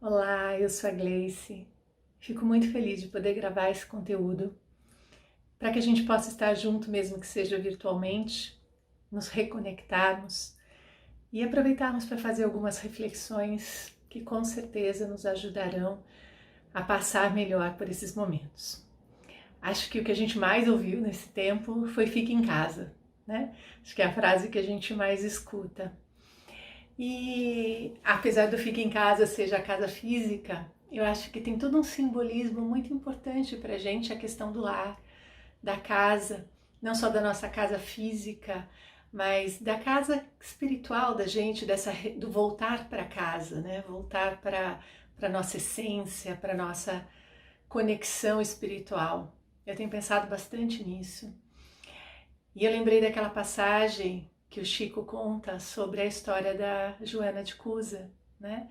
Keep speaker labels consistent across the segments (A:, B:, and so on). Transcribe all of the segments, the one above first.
A: Olá, eu sou a Gleice. Fico muito feliz de poder gravar esse conteúdo para que a gente possa estar junto, mesmo que seja virtualmente, nos reconectarmos e aproveitarmos para fazer algumas reflexões que com certeza nos ajudarão a passar melhor por esses momentos. Acho que o que a gente mais ouviu nesse tempo foi "fique em casa", né? Acho que é a frase que a gente mais escuta. E apesar do "fique em casa" seja a casa física, eu acho que tem todo um simbolismo muito importante para a gente, a questão do lar, da casa, não só da nossa casa física, mas da casa espiritual da gente, do voltar para casa, né? Voltar para a nossa essência, para a nossa conexão espiritual. Eu tenho pensado bastante nisso. E eu lembrei daquela passagem que o Chico conta sobre a história da Joana de Cusa, né?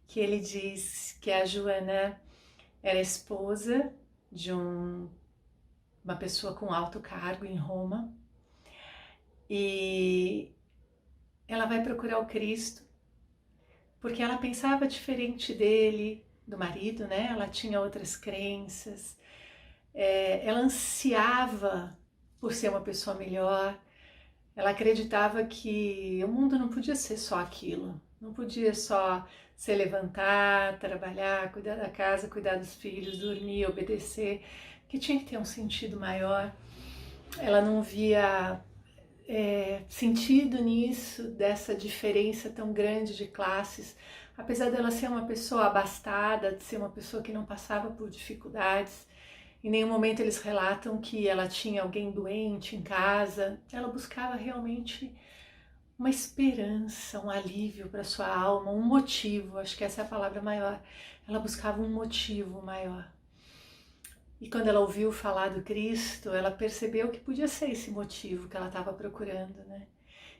A: Que ele diz que a Joana era esposa de uma pessoa com alto cargo em Roma e ela vai procurar o Cristo porque ela pensava diferente dele, do marido, né? Ela tinha outras crenças, ela ansiava por ser uma pessoa melhor. Ela acreditava que o mundo não podia ser só aquilo, não podia só se levantar, trabalhar, cuidar da casa, cuidar dos filhos, dormir, obedecer, que tinha que ter um sentido maior. Ela não via sentido nisso, dessa diferença tão grande de classes, apesar dela ser uma pessoa abastada, de ser uma pessoa que não passava por dificuldades. Em nenhum momento eles relatam que ela tinha alguém doente em casa. Ela buscava realmente uma esperança, um alívio para sua alma, um motivo. Acho que essa é a palavra maior. Ela buscava um motivo maior. E quando ela ouviu falar do Cristo, ela percebeu que podia ser esse motivo que ela estava procurando, né?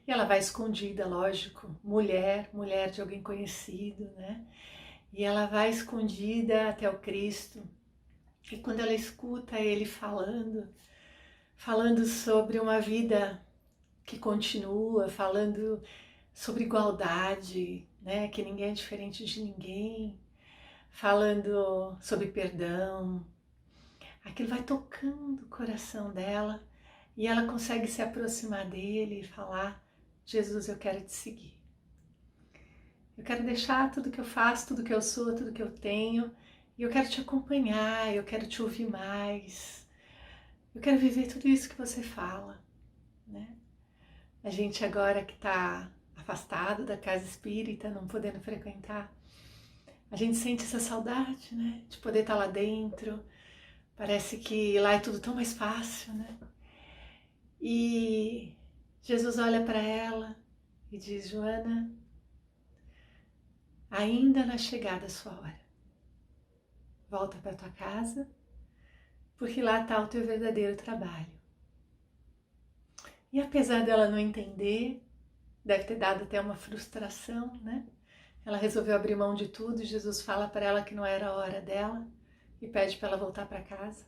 A: E ela vai escondida, lógico, mulher de alguém conhecido, né? E ela vai escondida até o Cristo. E quando ela escuta ele falando sobre uma vida que continua, falando sobre igualdade, né, que ninguém é diferente de ninguém, falando sobre perdão, aquilo vai tocando o coração dela e ela consegue se aproximar dele e falar: Jesus, eu quero te seguir. Eu quero deixar tudo que eu faço, tudo que eu sou, tudo que eu tenho, e eu quero te acompanhar, eu quero te ouvir mais. Eu quero viver tudo isso que você fala, né? A gente agora que está afastado da casa espírita, não podendo frequentar, a gente sente essa saudade, né? De poder estar lá dentro. Parece que lá é tudo tão mais fácil, né? E Jesus olha para ela e diz: Joana, ainda não é chegada a sua hora. Volta para tua casa, porque lá está o teu verdadeiro trabalho. E apesar dela não entender, deve ter dado até uma frustração, né? Ela resolveu abrir mão de tudo e Jesus fala para ela que não era a hora dela e pede para ela voltar para casa.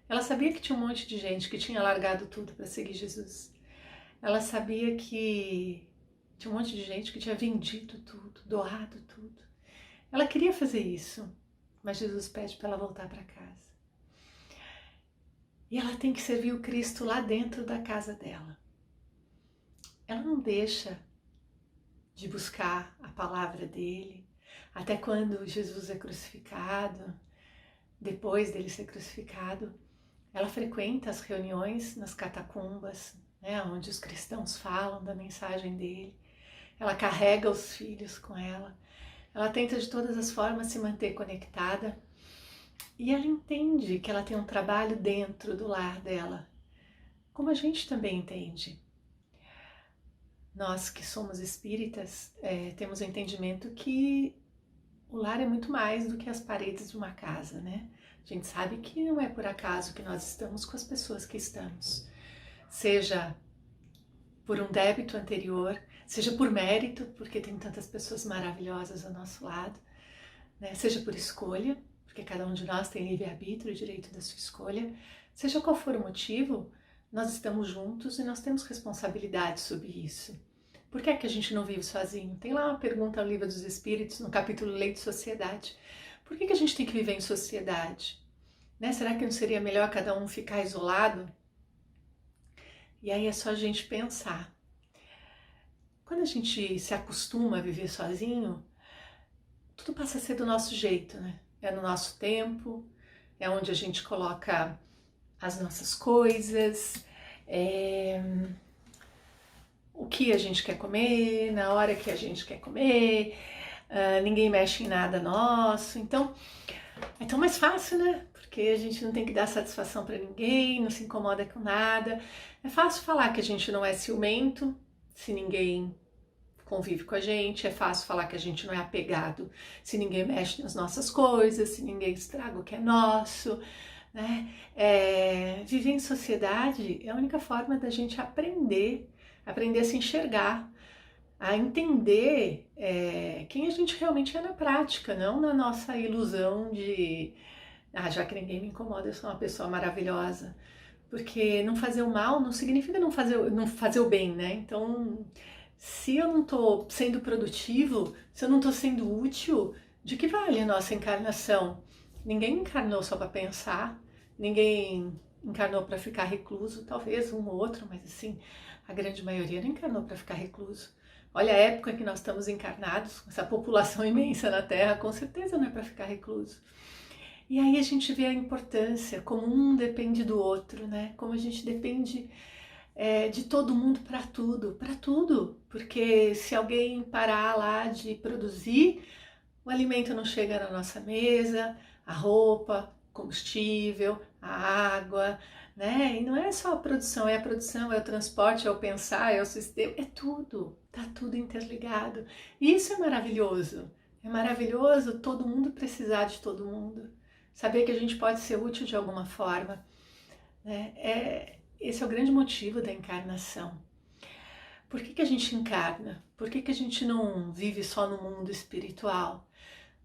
A: Ela sabia que tinha um monte de gente que tinha largado tudo para seguir Jesus. Ela sabia que tinha um monte de gente que tinha vendido tudo, doado tudo. Ela queria fazer isso, mas Jesus pede para ela voltar para casa. E ela tem que servir o Cristo lá dentro da casa dela. Ela não deixa de buscar a palavra dele, até quando Jesus é crucificado, depois dele ser crucificado, ela frequenta as reuniões nas catacumbas, né, onde os cristãos falam da mensagem dele. Ela carrega os filhos com ela. Ela tenta de todas as formas se manter conectada. E ela entende que ela tem um trabalho dentro do lar dela, como a gente também entende. Nós que somos espíritas temos o entendimento que o lar é muito mais do que as paredes de uma casa, né? A gente sabe que não é por acaso que nós estamos com as pessoas que estamos. Seja por um débito anterior, seja por mérito, porque tem tantas pessoas maravilhosas ao nosso lado, né? Seja por escolha, porque cada um de nós tem livre-arbítrio, o direito da sua escolha. Seja qual for o motivo, nós estamos juntos e nós temos responsabilidade sobre isso. Por que é que a gente não vive sozinho? Tem lá uma pergunta no Livro dos Espíritos, no capítulo Lei de Sociedade. Por que a gente tem que viver em sociedade? Né? Será que não seria melhor cada um ficar isolado? E aí é só a gente pensar. Quando a gente se acostuma a viver sozinho, tudo passa a ser do nosso jeito, né? É no nosso tempo, é onde a gente coloca as nossas coisas, o que a gente quer comer, na hora que a gente quer comer, ninguém mexe em nada nosso. Então, é tão mais fácil, né? Porque a gente não tem que dar satisfação para ninguém, não se incomoda com nada. É fácil falar que a gente não é ciumento, se ninguém convive com a gente. É fácil falar que a gente não é apegado, se ninguém mexe nas nossas coisas, se ninguém estraga o que é nosso, né? Viver em sociedade é a única forma da gente aprender a se enxergar, a entender quem a gente realmente é na prática, não na nossa ilusão de já que ninguém me incomoda, eu sou uma pessoa maravilhosa. Porque não fazer o mal não significa não fazer o bem, né? Então, se eu não estou sendo produtivo, se eu não estou sendo útil, de que vale a nossa encarnação? Ninguém encarnou só para pensar, ninguém encarnou para ficar recluso, talvez um ou outro, mas assim, a grande maioria não encarnou para ficar recluso. Olha a época que nós estamos encarnados, essa população imensa na Terra, com certeza não é para ficar recluso. E aí a gente vê a importância, como um depende do outro, né? Como a gente depende de todo mundo para tudo. Porque se alguém parar lá de produzir, o alimento não chega na nossa mesa, a roupa, combustível, a água, né? E não é só a produção, é o transporte, é o pensar, é o sistema, é tudo, tá tudo interligado. E isso é maravilhoso todo mundo precisar de todo mundo, saber que a gente pode ser útil de alguma forma, né? Esse é o grande motivo da encarnação. Por que a gente encarna? Por que a gente não vive só no mundo espiritual?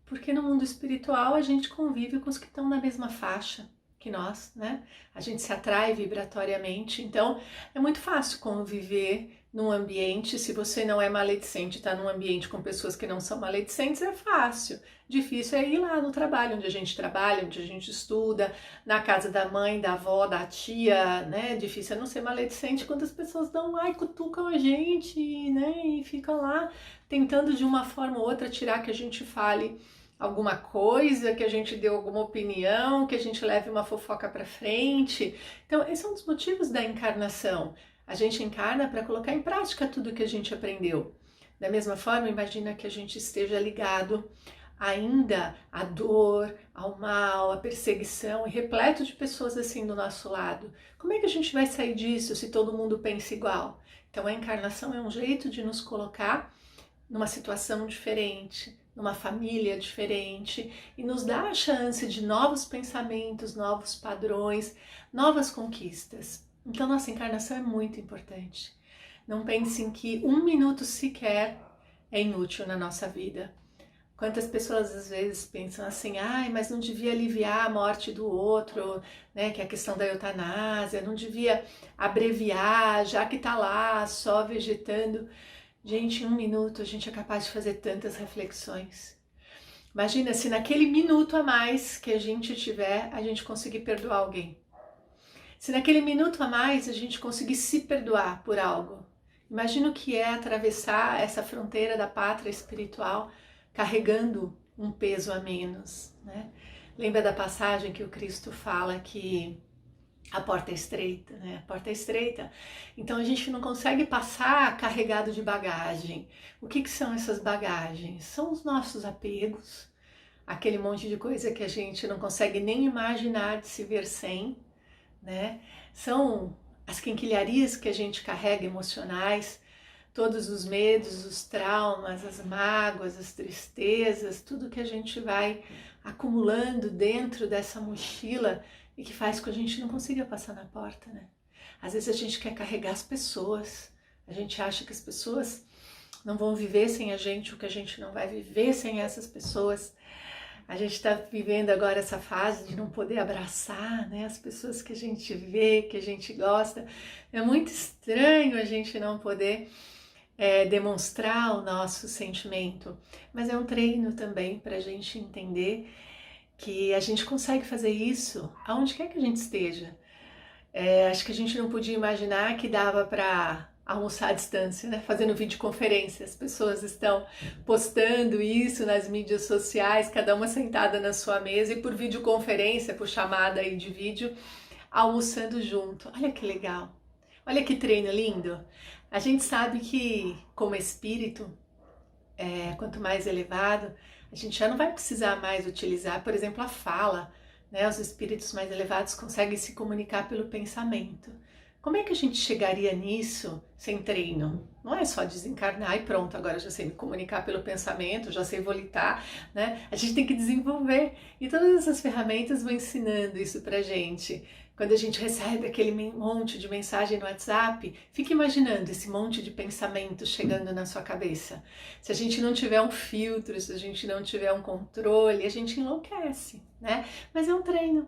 A: Porque no mundo espiritual a gente convive com os que estão na mesma faixa que nós, né? A gente se atrai vibratoriamente, então é muito fácil conviver num ambiente, se você não é maledicente, está num ambiente com pessoas que não são maledicentes, é fácil. Difícil é ir lá no trabalho, onde a gente trabalha, onde a gente estuda, na casa da mãe, da avó, da tia, né? Difícil é não ser maledicente quando as pessoas dão, cutucam a gente, né? E ficam lá tentando de uma forma ou outra tirar que a gente fale alguma coisa, que a gente dê alguma opinião, que a gente leve uma fofoca para frente. Então, esse é um dos motivos da encarnação. A gente encarna para colocar em prática tudo que a gente aprendeu. Da mesma forma, imagina que a gente esteja ligado ainda à dor, ao mal, à perseguição, e repleto de pessoas assim do nosso lado. Como é que a gente vai sair disso se todo mundo pensa igual? Então, a encarnação é um jeito de nos colocar numa situação diferente, numa família diferente, e nos dá a chance de novos pensamentos, novos padrões, novas conquistas. Então, nossa encarnação é muito importante. Não pensem que um minuto sequer é inútil na nossa vida. Quantas pessoas às vezes pensam assim, mas não devia aliviar a morte do outro, né? Que é a questão da eutanásia, não devia abreviar, já que tá lá só vegetando. Gente, em um minuto a gente é capaz de fazer tantas reflexões. Imagina se naquele minuto a mais que a gente tiver, a gente conseguir perdoar alguém. Se naquele minuto a mais a gente conseguir se perdoar por algo. Imagina o que é atravessar essa fronteira da pátria espiritual carregando um peso a menos, né? Lembra da passagem que o Cristo fala que a porta é estreita, né? A porta é estreita. Então a gente não consegue passar carregado de bagagem. O que são essas bagagens? São os nossos apegos, aquele monte de coisa que a gente não consegue nem imaginar de se ver sem, né? São as quinquilharias que a gente carrega emocionais, todos os medos, os traumas, as mágoas, as tristezas, tudo que a gente vai acumulando dentro dessa mochila e que faz com que a gente não consiga passar na porta, né? Às vezes a gente quer carregar as pessoas, a gente acha que as pessoas não vão viver sem a gente, ou que a gente não vai viver sem essas pessoas. A gente está vivendo agora essa fase de não poder abraçar, né, as pessoas que a gente vê, que a gente gosta. É muito estranho a gente não poder demonstrar o nosso sentimento, mas é um treino também para a gente entender que a gente consegue fazer isso aonde quer que a gente esteja. Acho que a gente não podia imaginar que dava para almoçar à distância, né? Fazendo videoconferência. As pessoas estão postando isso nas mídias sociais, cada uma sentada na sua mesa e por videoconferência, por chamada aí de vídeo, almoçando junto. Olha que legal. Olha que treino lindo. A gente sabe que como espírito, quanto mais elevado, a gente já não vai precisar mais utilizar, por exemplo, a fala, né? Os espíritos mais elevados conseguem se comunicar pelo pensamento. Como é que a gente chegaria nisso sem treino? Não é só desencarnar e pronto, agora já sei me comunicar pelo pensamento, já sei volitar, né? A gente tem que desenvolver e todas essas ferramentas vão ensinando isso pra gente. Quando a gente recebe aquele monte de mensagem no WhatsApp, fica imaginando esse monte de pensamentos chegando na sua cabeça. Se a gente não tiver um filtro, se a gente não tiver um controle, a gente enlouquece, né? Mas é um treino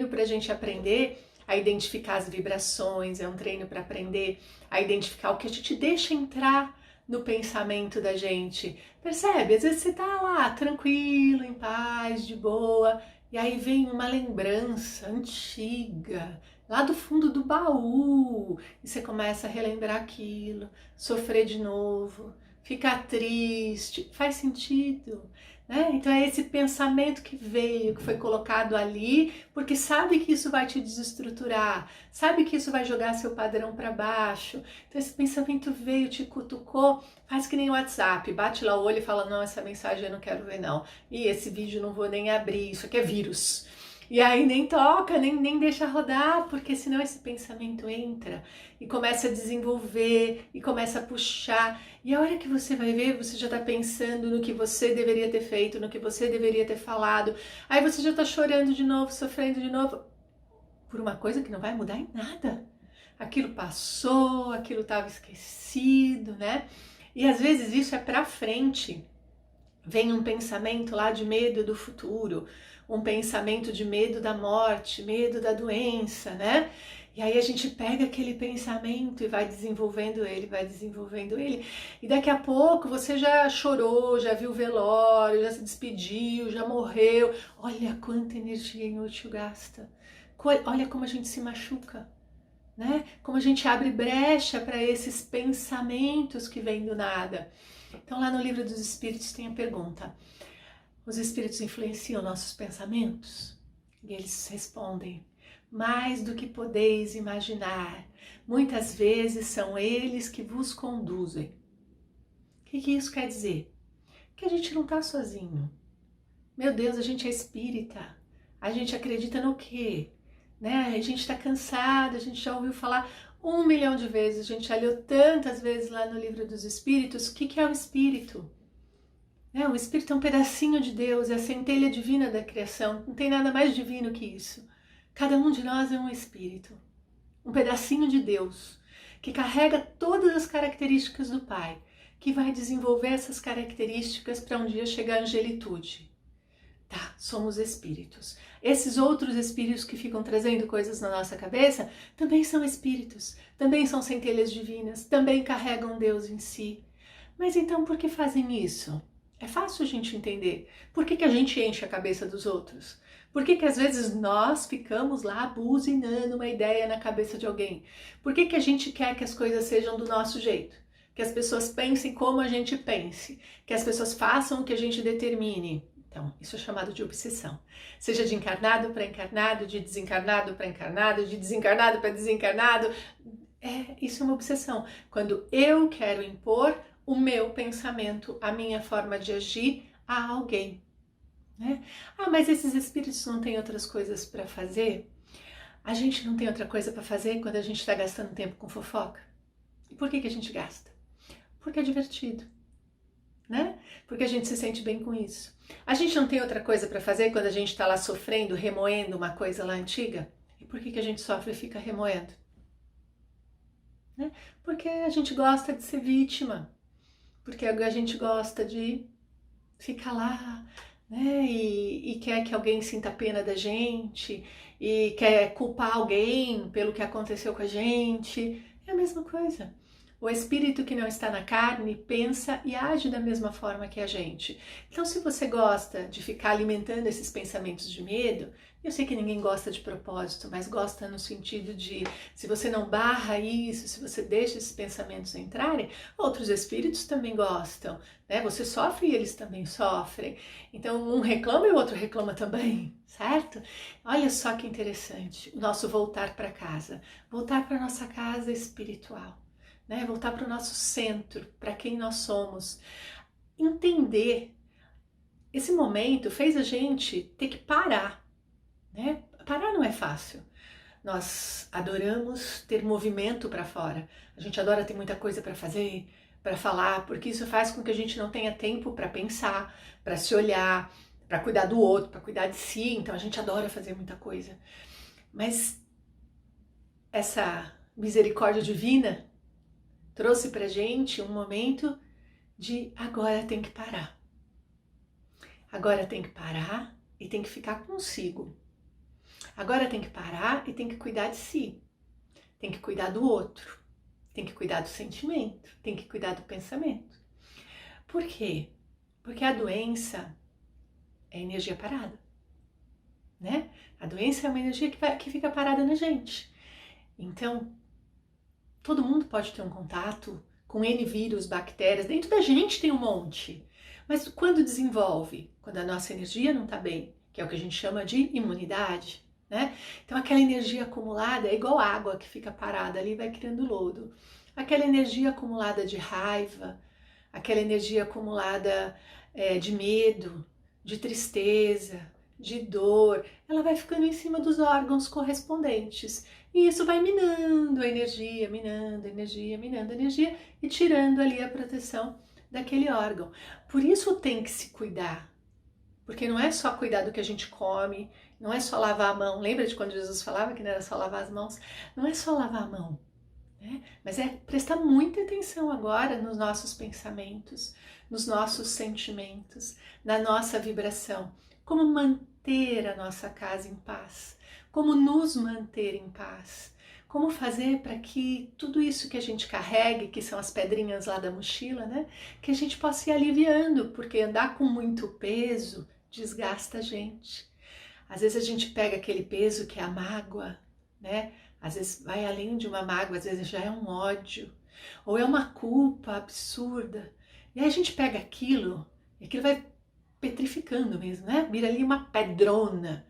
A: para a gente aprender a identificar as vibrações, é um treino para aprender a identificar o que a gente deixa entrar no pensamento da gente. Percebe? Às vezes você tá lá, tranquilo, em paz, de boa, e aí vem uma lembrança antiga, lá do fundo do baú, e você começa a relembrar aquilo, sofrer de novo, ficar triste, faz sentido, né? Então é esse pensamento que veio, que foi colocado ali, porque sabe que isso vai te desestruturar, sabe que isso vai jogar seu padrão para baixo. Então esse pensamento veio, te cutucou, faz que nem o WhatsApp, bate lá o olho e fala, não, essa mensagem eu não quero ver não, e esse vídeo não vou nem abrir, isso aqui é vírus. E aí nem toca, nem deixa rodar, porque senão esse pensamento entra e começa a desenvolver e começa a puxar. E a hora que você vai ver, você já está pensando no que você deveria ter feito, no que você deveria ter falado. Aí você já está chorando de novo, sofrendo de novo, por uma coisa que não vai mudar em nada. Aquilo passou, aquilo estava esquecido, né? E às vezes isso é para frente. Vem um pensamento lá de medo do futuro, um pensamento de medo da morte, medo da doença, né? E aí a gente pega aquele pensamento e vai desenvolvendo ele. E daqui a pouco você já chorou, já viu o velório, já se despediu, já morreu. Olha quanta energia inútil gasta. Olha como a gente se machuca, né? Como a gente abre brecha para esses pensamentos que vêm do nada. Então lá no Livro dos Espíritos tem a pergunta: os espíritos influenciam nossos pensamentos? E eles respondem: mais do que podeis imaginar, muitas vezes são eles que vos conduzem. O que isso quer dizer? Que a gente não está sozinho. Meu Deus, a gente é espírita. A gente acredita no quê? Né? A gente está cansado, a gente já ouviu falar 1 milhão de vezes, a gente já leu tantas vezes lá no Livro dos Espíritos. O que é o espírito? O espírito é um pedacinho de Deus, é a centelha divina da criação, não tem nada mais divino que isso. Cada um de nós é um espírito, um pedacinho de Deus, que carrega todas as características do Pai, que vai desenvolver essas características para um dia chegar à angelitude. Tá, somos espíritos. Esses outros espíritos que ficam trazendo coisas na nossa cabeça também são espíritos, também são centelhas divinas, também carregam Deus em si. Mas então por que fazem isso? É fácil a gente entender. Por que a gente enche a cabeça dos outros? Por que às vezes nós ficamos lá buzinando uma ideia na cabeça de alguém? Por que a gente quer que as coisas sejam do nosso jeito? Que as pessoas pensem como a gente pense? Que as pessoas façam o que a gente determine? Então, isso é chamado de obsessão. Seja de encarnado para encarnado, de desencarnado para encarnado, de desencarnado para desencarnado. Isso é uma obsessão. Quando eu quero impor o meu pensamento, a minha forma de agir a alguém, né? Mas esses espíritos não têm outras coisas para fazer? A gente não tem outra coisa para fazer quando a gente está gastando tempo com fofoca? E por que a gente gasta? Porque é divertido, né? Porque a gente se sente bem com isso. A gente não tem outra coisa para fazer quando a gente está lá sofrendo, remoendo uma coisa lá antiga? E por que a gente sofre e fica remoendo? Né? Porque a gente gosta de ser vítima. Porque a gente gosta de ficar lá, né? E quer que alguém sinta pena da gente, e quer culpar alguém pelo que aconteceu com a gente. É a mesma coisa. O espírito que não está na carne pensa e age da mesma forma que a gente. Então, se você gosta de ficar alimentando esses pensamentos de medo, eu sei que ninguém gosta de propósito, mas gosta no sentido de, se você não barra isso, se você deixa esses pensamentos entrarem, outros espíritos também gostam, né? Você sofre e eles também sofrem. Então, um reclama e o outro reclama também, certo? Olha só que interessante, o nosso voltar para casa, voltar para nossa casa espiritual. Né? Voltar para o nosso centro, para quem nós somos. Entender. Esse momento fez a gente ter que parar. Né? Parar não é fácil. Nós adoramos ter movimento para fora. A gente adora ter muita coisa para fazer, para falar, porque isso faz com que a gente não tenha tempo para pensar, para se olhar, para cuidar do outro, para cuidar de si. Então a gente adora fazer muita coisa. Mas essa misericórdia divina trouxe pra gente um momento de agora tem que parar. Agora tem que parar e tem que ficar consigo. Agora tem que parar e tem que cuidar de si. Tem que cuidar do outro. Tem que cuidar do sentimento. Tem que cuidar do pensamento. Por quê? Porque a doença é energia parada. Né? A doença é uma energia que fica parada na gente. Então, todo mundo pode ter um contato com N vírus, bactérias, dentro da gente tem um monte. Mas quando desenvolve? Quando a nossa energia não está bem, que é o que a gente chama de imunidade, né? Então aquela energia acumulada é igual água que fica parada ali e vai criando lodo. Aquela energia acumulada de raiva, aquela energia acumulada de medo, de tristeza, de dor, ela vai ficando em cima dos órgãos correspondentes. E isso vai minando a energia, minando a energia, minando a energia e tirando ali a proteção daquele órgão. Por isso tem que se cuidar. Porque não é só cuidar do que a gente come, não é só lavar a mão. Lembra de quando Jesus falava que não era só lavar as mãos? Não é só lavar a mão, né? Mas é prestar muita atenção agora nos nossos pensamentos, nos nossos sentimentos, na nossa vibração. Como manter a nossa casa em paz, como nos manter em paz, como fazer para que tudo isso que a gente carregue, que são as pedrinhas lá da mochila, né, que a gente possa ir aliviando, porque andar com muito peso desgasta a gente. Às vezes a gente pega aquele peso que é a mágoa, né, às vezes vai além de uma mágoa, às vezes já é um ódio, ou é uma culpa absurda, e aí a gente pega aquilo, e aquilo vai petrificando mesmo, né? Vira ali uma pedrona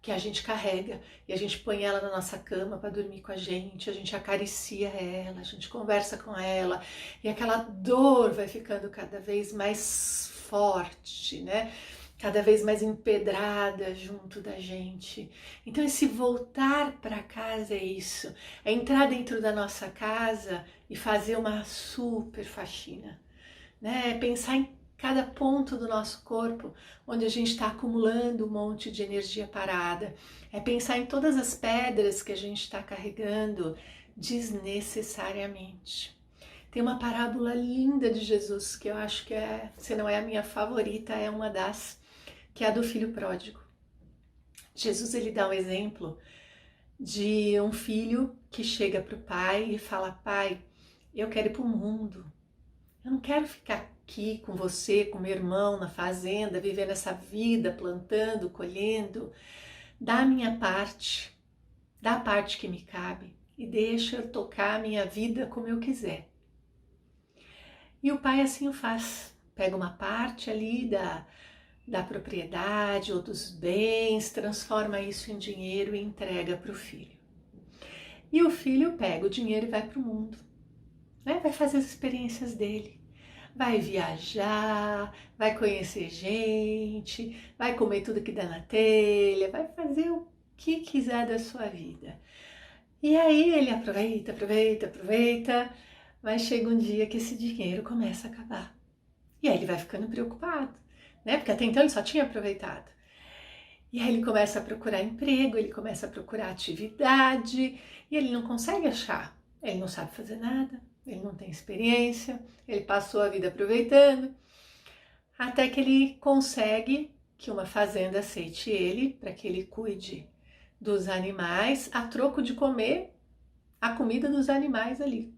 A: que a gente carrega e a gente põe ela na nossa cama para dormir com a gente acaricia ela, a gente conversa com ela e aquela dor vai ficando cada vez mais forte, né? Cada vez mais empedrada junto da gente. Então esse voltar para casa é isso, é entrar dentro da nossa casa e fazer uma super faxina, né? Pensar em cada ponto do nosso corpo onde a gente está acumulando um monte de energia parada. É pensar em todas as pedras que a gente está carregando desnecessariamente. Tem uma parábola linda de Jesus que eu acho que se não é a minha favorita, é uma das, que é a do filho pródigo. Jesus ele dá um exemplo de um filho que chega para o pai e fala: pai, eu quero ir para o mundo. Eu não quero ficar aqui com você, com meu irmão na fazenda, vivendo essa vida, plantando, colhendo. Dá a minha parte, dá a parte que me cabe e deixa eu tocar a minha vida como eu quiser. E o pai assim o faz, pega uma parte ali da propriedade ou dos bens, transforma isso em dinheiro e entrega para o filho. E o filho pega o dinheiro e vai para o mundo, né? Vai fazer as experiências dele. Vai viajar, vai conhecer gente, vai comer tudo que dá na telha, vai fazer o que quiser da sua vida. E aí ele aproveita, mas chega um dia que esse dinheiro começa a acabar. E aí ele vai ficando preocupado, né? Porque até então ele só tinha aproveitado. E aí ele começa a procurar emprego, ele começa a procurar atividade e ele não consegue achar. Ele não sabe fazer nada, ele não tem experiência, ele passou a vida aproveitando, até que ele consegue que uma fazenda aceite ele para que ele cuide dos animais a troco de comer a comida dos animais ali.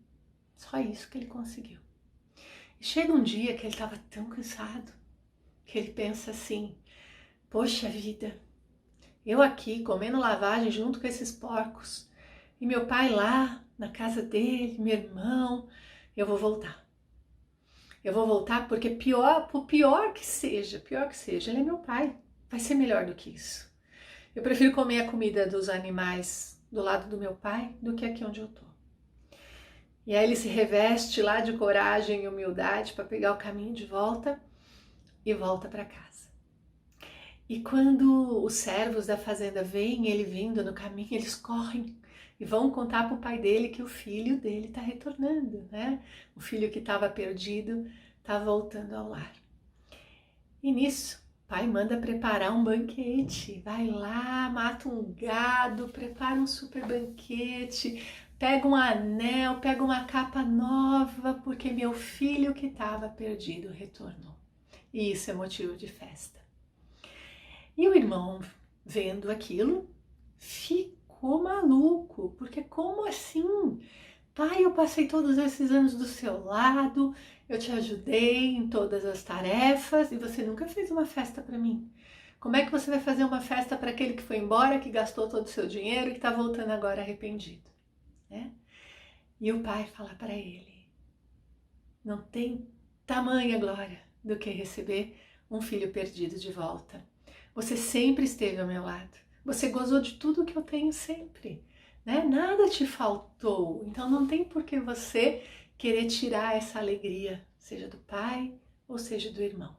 A: Só isso que ele conseguiu. E chega um dia que ele estava tão cansado que ele pensa assim: poxa vida, eu aqui comendo lavagem junto com esses porcos e meu pai lá na casa dele, meu irmão, eu vou voltar. Eu vou voltar porque por pior que seja, ele é meu pai. Vai ser melhor do que isso. Eu prefiro comer a comida dos animais do lado do meu pai do que aqui onde eu tô. E aí ele se reveste lá de coragem e humildade para pegar o caminho de volta e volta para casa. E quando os servos da fazenda veem ele vindo no caminho, eles correm e vão contar para o pai dele que o filho dele está retornando, né? O filho que estava perdido está voltando ao lar. E nisso, o pai manda preparar um banquete. Vai lá, mata um gado, prepara um super banquete, pega um anel, pega uma capa nova, porque meu filho que estava perdido retornou. E isso é motivo de festa. E o irmão, vendo aquilo, ficou maluco, porque como assim? Pai, eu passei todos esses anos do seu lado, eu te ajudei em todas as tarefas e você nunca fez uma festa para mim. Como é que você vai fazer uma festa para aquele que foi embora, que gastou todo o seu dinheiro e que está voltando agora arrependido? Né? E o pai fala para ele: não tem tamanha glória do que receber um filho perdido de volta. Você sempre esteve ao meu lado. Você gozou de tudo que eu tenho sempre. Né? Nada te faltou. Então não tem por que você querer tirar essa alegria, seja do pai ou seja do irmão.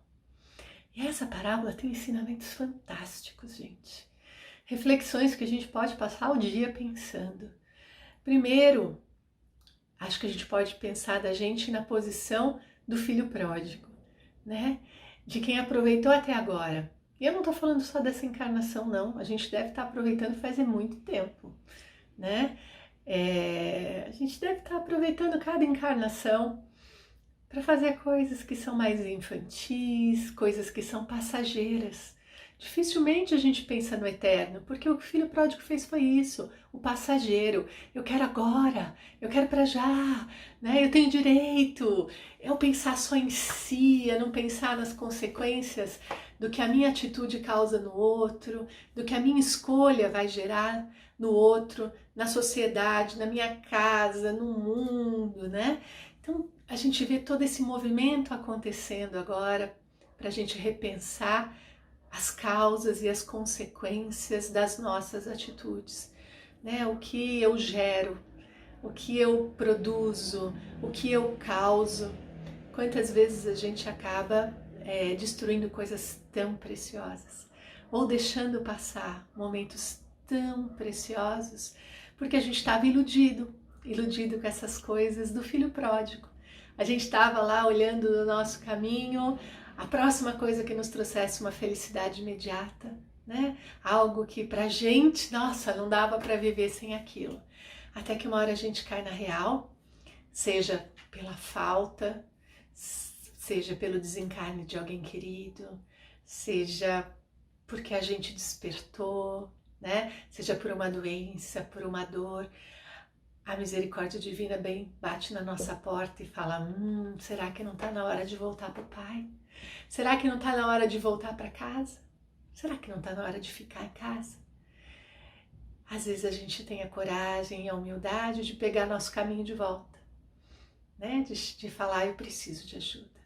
A: E essa parábola tem ensinamentos fantásticos, gente. Reflexões que a gente pode passar o dia pensando. Primeiro, acho que a gente pode pensar da gente na posição do filho pródigo, né? De quem aproveitou até agora. E eu não estou falando só dessa encarnação, não. A gente deve estar aproveitando faz muito tempo, né? A gente deve estar aproveitando cada encarnação para fazer coisas que são mais infantis, coisas que são passageiras. Dificilmente a gente pensa no eterno, porque o filho pródigo fez foi isso, o passageiro. Eu quero agora, eu quero para já, né? Eu tenho direito. Eu pensar só em si, eu não pensar nas consequências do que a minha atitude causa no outro, do que a minha escolha vai gerar no outro, na sociedade, na minha casa, no mundo, né? Então a gente vê todo esse movimento acontecendo agora para a gente repensar as causas e as consequências das nossas atitudes, né? O que eu gero, o que eu produzo, o que eu causo. Quantas vezes a gente acaba destruindo coisas tão preciosas ou deixando passar momentos tão preciosos porque a gente estava iludido com essas coisas do filho pródigo. A gente estava lá olhando no nosso caminho a próxima coisa que nos trouxesse uma felicidade imediata, né? Algo que pra gente, nossa, não dava para viver sem aquilo. Até que uma hora a gente cai na real, seja pela falta, seja pelo desencarne de alguém querido, seja porque a gente despertou, né? Seja por uma doença, por uma dor. A misericórdia divina bem bate na nossa porta e fala: será que não está na hora de voltar para o Pai? Será que não está na hora de voltar para casa? Será que não está na hora de ficar em casa? Às vezes a gente tem a coragem e a humildade de pegar nosso caminho de volta, né? De falar: eu preciso de ajuda,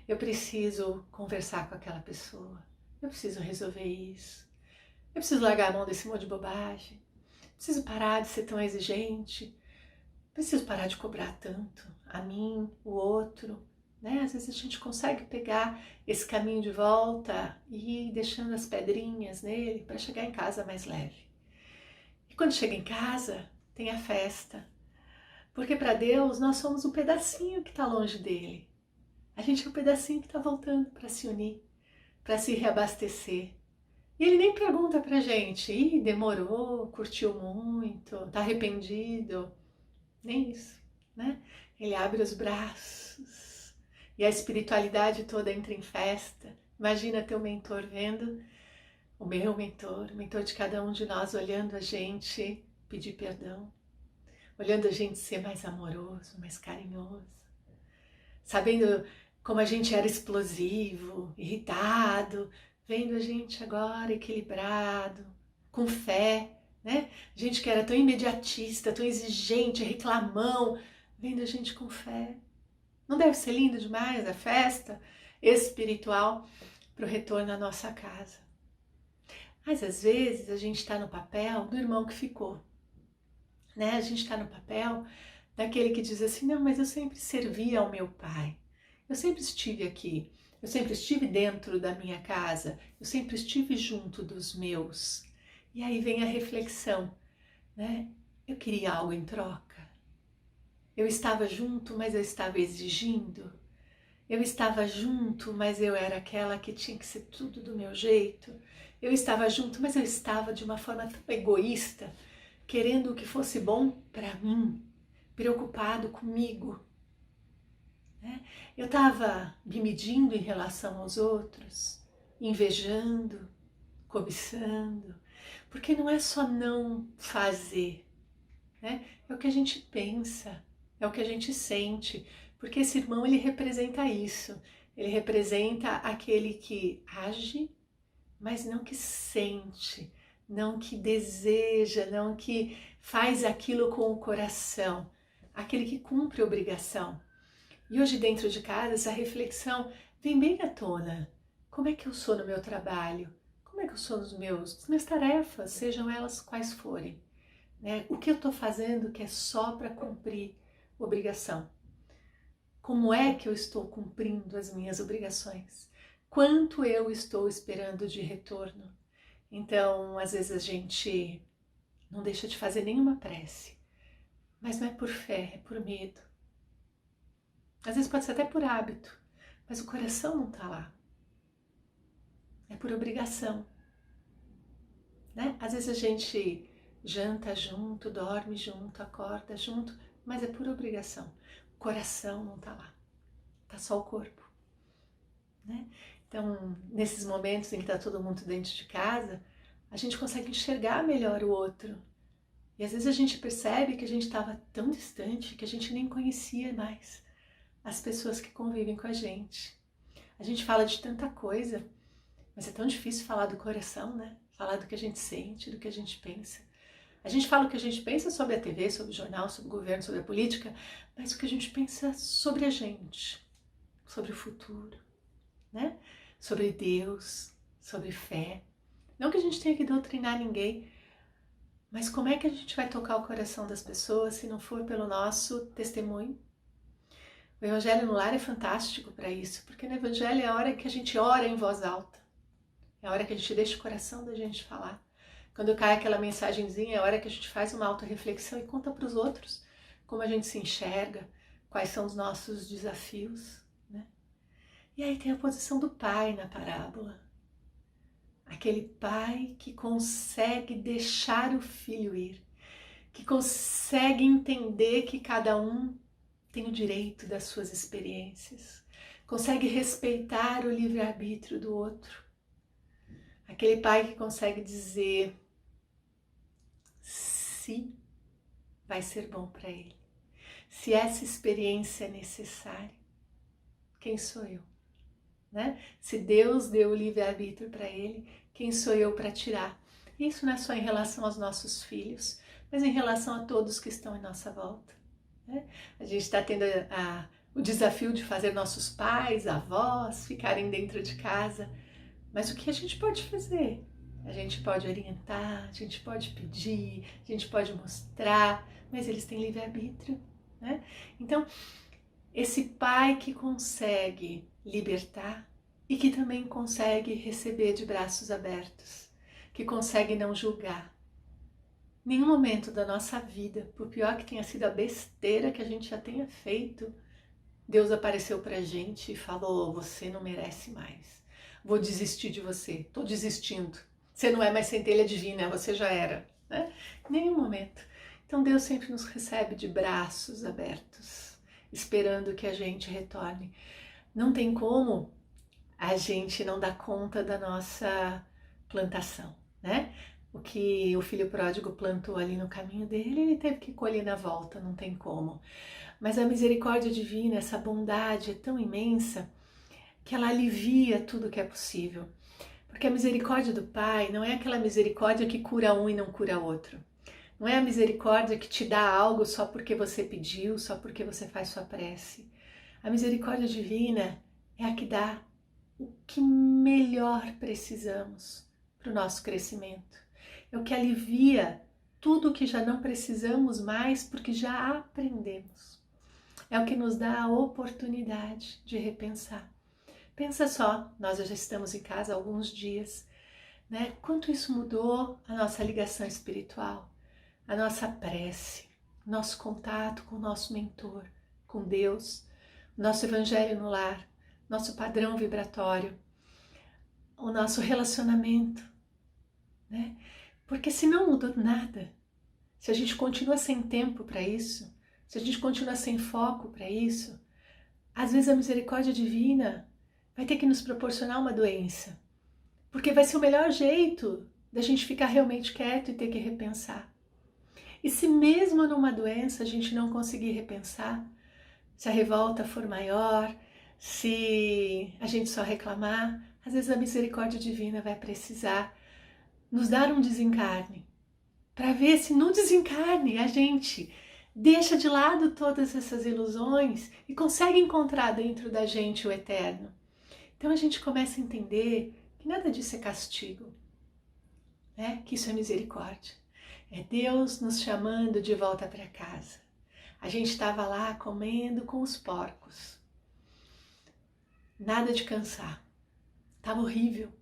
A: eu preciso conversar com aquela pessoa, eu preciso resolver isso, eu preciso largar a mão desse monte de bobagem, preciso parar de ser tão exigente, preciso parar de cobrar tanto a mim, o outro, né? Às vezes a gente consegue pegar esse caminho de volta e ir deixando as pedrinhas nele para chegar em casa mais leve. E quando chega em casa, tem a festa, porque para Deus nós somos um pedacinho que está longe dele. A gente é um pedacinho que está voltando para se unir, para se reabastecer. E ele nem pergunta pra gente: ih, demorou, curtiu muito, tá arrependido? Nem isso, né? Ele abre os braços e a espiritualidade toda entra em festa. Imagina teu mentor vendo, o meu mentor, o mentor de cada um de nós olhando a gente pedir perdão. olhando a gente ser mais amoroso, mais carinhoso, sabendo como a gente era explosivo, irritado, vendo a gente agora equilibrado, com fé, né? Gente que era tão imediatista, tão exigente, reclamão, vendo a gente com fé. Não deve ser lindo demais a festa espiritual para o retorno à nossa casa? Mas às vezes a gente está no papel do irmão que ficou, né? A gente está no papel daquele que diz assim, não, mas eu sempre servi ao meu pai, eu sempre estive aqui, eu sempre estive dentro da minha casa, eu sempre estive junto dos meus. E aí vem a reflexão, né? Eu queria algo em troca. Eu estava junto, mas eu estava exigindo. Eu estava junto, mas eu era aquela que tinha que ser tudo do meu jeito. Eu estava junto, mas eu estava de uma forma tão egoísta, querendo o que fosse bom para mim, preocupado comigo. Né? Eu estava me medindo em relação aos outros, invejando, cobiçando, porque não é só não fazer, né? É o que a gente pensa, é o que a gente sente, porque esse irmão ele representa isso, ele representa aquele que age, mas não que sente, não que deseja, não que faz aquilo com o coração, aquele que cumpre a obrigação. E hoje dentro de casa essa reflexão vem bem à tona. Como é que eu sou no meu trabalho? Como é que eu sou nas minhas tarefas, sejam elas quais forem? Né? O que eu estou fazendo que é só para cumprir obrigação? Como é que eu estou cumprindo as minhas obrigações? Quanto eu estou esperando de retorno? Então, às vezes a gente não deixa de fazer nenhuma prece, mas não é por fé, é por medo. Às vezes pode ser até por hábito, mas o coração não está lá. É por obrigação. Né? Às vezes a gente janta junto, dorme junto, acorda junto, mas é por obrigação. O coração não está lá, está só o corpo. Né? Então, nesses momentos em que está todo mundo dentro de casa, a gente consegue enxergar melhor o outro. E às vezes a gente percebe que a gente estava tão distante que a gente nem conhecia mais as pessoas que convivem com a gente. A gente fala de tanta coisa, mas é tão difícil falar do coração, né? Falar do que a gente sente, do que a gente pensa. A gente fala o que a gente pensa sobre a TV, sobre o jornal, sobre o governo, sobre a política, mas o que a gente pensa sobre a gente, sobre o futuro, né? Sobre Deus, sobre fé. Não que a gente tenha que doutrinar ninguém, mas como é que a gente vai tocar o coração das pessoas se não for pelo nosso testemunho? O Evangelho no Lar é fantástico para isso, porque no Evangelho é a hora que a gente ora em voz alta, é a hora que a gente deixa o coração da gente falar. Quando cai aquela mensagenzinha, é a hora que a gente faz uma autorreflexão e conta para os outros como a gente se enxerga, quais são os nossos desafios. Né? E aí tem a posição do pai na parábola. Aquele pai que consegue deixar o filho ir, que consegue entender que cada um tem o direito das suas experiências, consegue respeitar o livre-arbítrio do outro. Aquele pai que consegue dizer se vai ser bom para ele, se essa experiência é necessária, quem sou eu? Né? Se Deus deu o livre-arbítrio para ele, quem sou eu para tirar? Isso não é só em relação aos nossos filhos, mas em relação a todos que estão em nossa volta. Né? A gente está tendo o desafio de fazer nossos pais, avós, ficarem dentro de casa, mas o que a gente pode fazer? A gente pode orientar, a gente pode pedir, a gente pode mostrar, mas eles têm livre-arbítrio. Né? Então, esse pai que consegue libertar e que também consegue receber de braços abertos, que consegue não julgar. Nenhum momento da nossa vida, por pior que tenha sido a besteira que a gente já tenha feito, Deus apareceu pra gente e falou: você não merece mais, vou desistir de você, tô desistindo, você não é mais centelha divina, você já era. Né? Nenhum momento. Então Deus sempre nos recebe de braços abertos, esperando que a gente retorne. Não tem como a gente não dar conta da nossa plantação, né? O que o filho pródigo plantou ali no caminho dele, ele teve que colher na volta, não tem como. Mas a misericórdia divina, essa bondade é tão imensa que ela alivia tudo que é possível. Porque a misericórdia do Pai não é aquela misericórdia que cura um e não cura outro. Não é a misericórdia que te dá algo só porque você pediu, só porque você faz sua prece. A misericórdia divina é a que dá o que melhor precisamos para o nosso crescimento. É o que alivia tudo o que já não precisamos mais porque já aprendemos. É o que nos dá a oportunidade de repensar. Pensa só, nós já estamos em casa há alguns dias, né? Quanto isso mudou a nossa ligação espiritual, a nossa prece, nosso contato com o nosso mentor, com Deus, nosso evangelho no lar, nosso padrão vibratório, o nosso relacionamento, né? Porque se não mudou nada, se a gente continua sem tempo para isso, se a gente continua sem foco para isso, às vezes a misericórdia divina vai ter que nos proporcionar uma doença, porque vai ser o melhor jeito da gente ficar realmente quieto e ter que repensar. E se mesmo numa doença a gente não conseguir repensar, se a revolta for maior, se a gente só reclamar, às vezes a misericórdia divina vai precisar nos dar um desencarne, para ver se no desencarne a gente deixa de lado todas essas ilusões e consegue encontrar dentro da gente o eterno. Então a gente começa a entender que nada disso é castigo, né? Que isso é misericórdia. É Deus nos chamando de volta para casa. A gente estava lá comendo com os porcos. Nada de cansar. Estava horrível.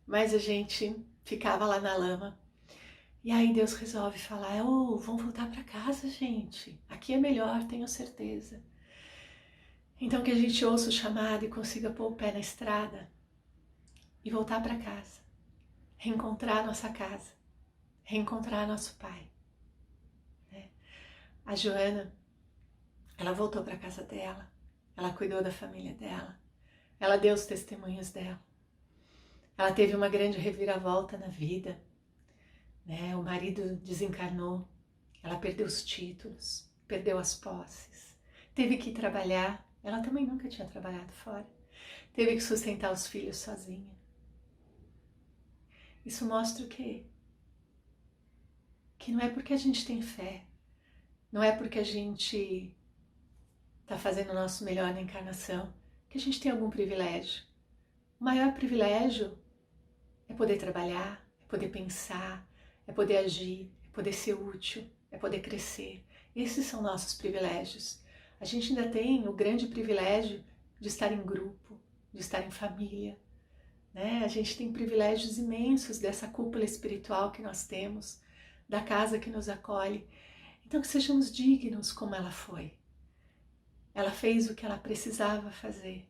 A: Mas a gente ficava lá na lama. E aí Deus resolve falar, vamos voltar para casa, gente. Aqui é melhor, tenho certeza. Então que a gente ouça o chamado e consiga pôr o pé na estrada e voltar para casa. Reencontrar nossa casa. Reencontrar nosso pai. Né? A Joana, ela voltou para a casa dela. Ela cuidou da família dela. Ela deu os testemunhos dela. Ela teve uma grande reviravolta na vida. Né? O marido desencarnou, ela perdeu os títulos, perdeu as posses, teve que ir trabalhar, ela também nunca tinha trabalhado fora, teve que sustentar os filhos sozinha. Isso mostra o quê? Que não é porque a gente tem fé, não é porque a gente está fazendo o nosso melhor na encarnação, que a gente tem algum privilégio. O maior privilégio é poder trabalhar, é poder pensar, é poder agir, é poder ser útil, é poder crescer. Esses são nossos privilégios. A gente ainda tem o grande privilégio de estar em grupo, de estar em família. Né? A gente tem privilégios imensos dessa cúpula espiritual que nós temos, da casa que nos acolhe. Então que sejamos dignos como ela foi. Ela fez o que ela precisava fazer.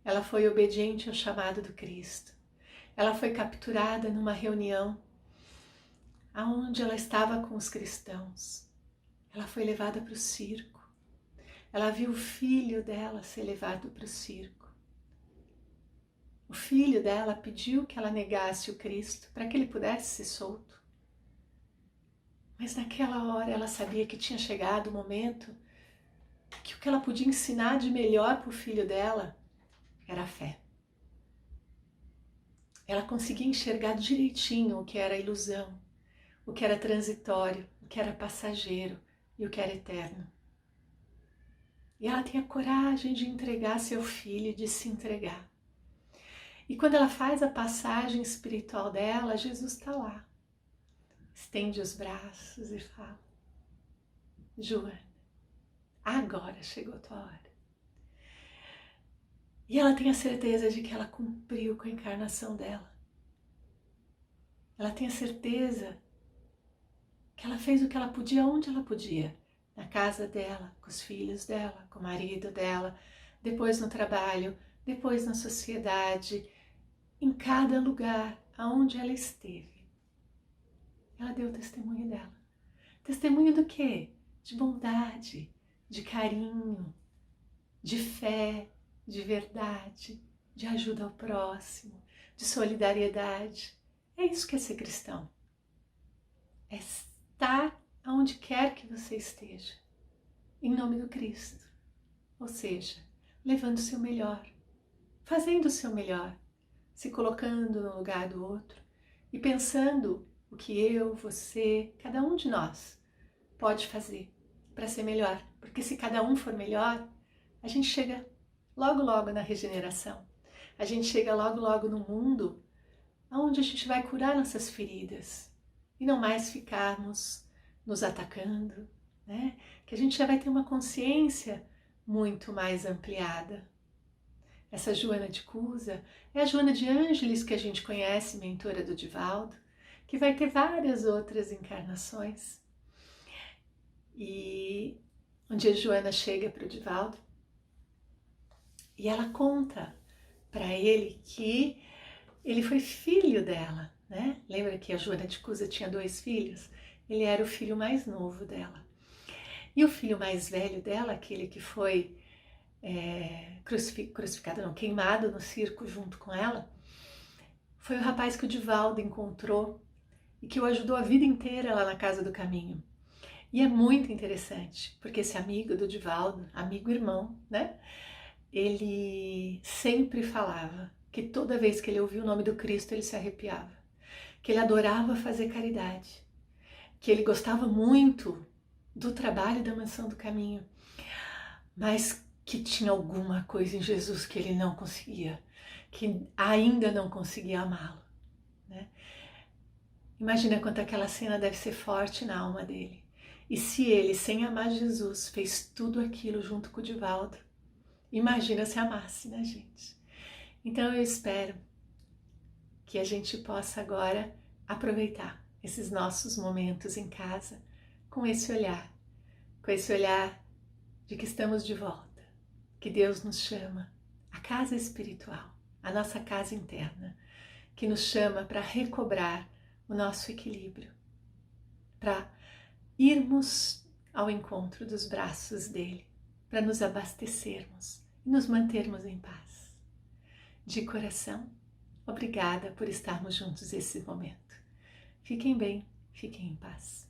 A: Ela foi obediente ao chamado do Cristo. Ela foi capturada numa reunião aonde ela estava com os cristãos. Ela foi levada para o circo. Ela viu o filho dela ser levado para o circo. O filho dela pediu que ela negasse o Cristo para que ele pudesse ser solto. Mas naquela hora ela sabia que tinha chegado o momento que o que ela podia ensinar de melhor para o filho dela era a fé. Ela conseguia enxergar direitinho o que era ilusão, o que era transitório, o que era passageiro e o que era eterno. E ela tem a coragem de entregar seu filho, de se entregar. E quando ela faz a passagem espiritual dela, Jesus está lá. Estende os braços e fala, Joana, agora chegou a tua hora. E ela tem a certeza de que ela cumpriu com a encarnação dela. Ela tem a certeza que ela fez o que ela podia onde ela podia. Na casa dela, com os filhos dela, com o marido dela, depois no trabalho, depois na sociedade, em cada lugar aonde ela esteve. Ela deu o testemunho dela. Testemunho do quê? De bondade, de carinho, de fé, de verdade, de ajuda ao próximo, de solidariedade. É isso que é ser cristão. é estar aonde quer que você esteja, em nome do Cristo. Ou seja, levando o seu melhor, fazendo o seu melhor, se colocando no lugar do outro e pensando o que eu, você, cada um de nós pode fazer para ser melhor. Porque se cada um for melhor, a gente chega logo logo na regeneração. A gente chega logo logo no mundo onde a gente vai curar nossas feridas e não mais ficarmos nos atacando, né? Que a gente já vai ter uma consciência muito mais ampliada. Essa Joana de Cusa é a Joana de Ângeles que a gente conhece, mentora do Divaldo, que vai ter várias outras encarnações. E um dia a Joana chega para o Divaldo e ela conta para ele que ele foi filho dela, né? Lembra que a Joana de Cusa tinha 2 filhos? Ele era o filho mais novo dela. E o filho mais velho dela, aquele que foi crucificado, não, queimado no circo junto com ela, foi o rapaz que o Divaldo encontrou e que o ajudou a vida inteira lá na Casa do Caminho. E é muito interessante, porque esse amigo do Divaldo, amigo irmão, né? Ele sempre falava que toda vez que ele ouvia o nome do Cristo ele se arrepiava, que ele adorava fazer caridade, que ele gostava muito do trabalho da Mansão do Caminho, mas que tinha alguma coisa em Jesus que ele não conseguia, que ainda não conseguia amá-lo, né? Imagina quanto aquela cena deve ser forte na alma dele. E se ele, sem amar Jesus, fez tudo aquilo junto com o Divaldo, imagina se amasse, né, gente? Então eu espero que a gente possa agora aproveitar esses nossos momentos em casa com esse olhar de que estamos de volta, que Deus nos chama, a casa espiritual, a nossa casa interna, que nos chama para recobrar o nosso equilíbrio, para irmos ao encontro dos braços dele, para nos abastecermos e nos mantermos em paz. De coração, obrigada por estarmos juntos esse momento. Fiquem bem, fiquem em paz.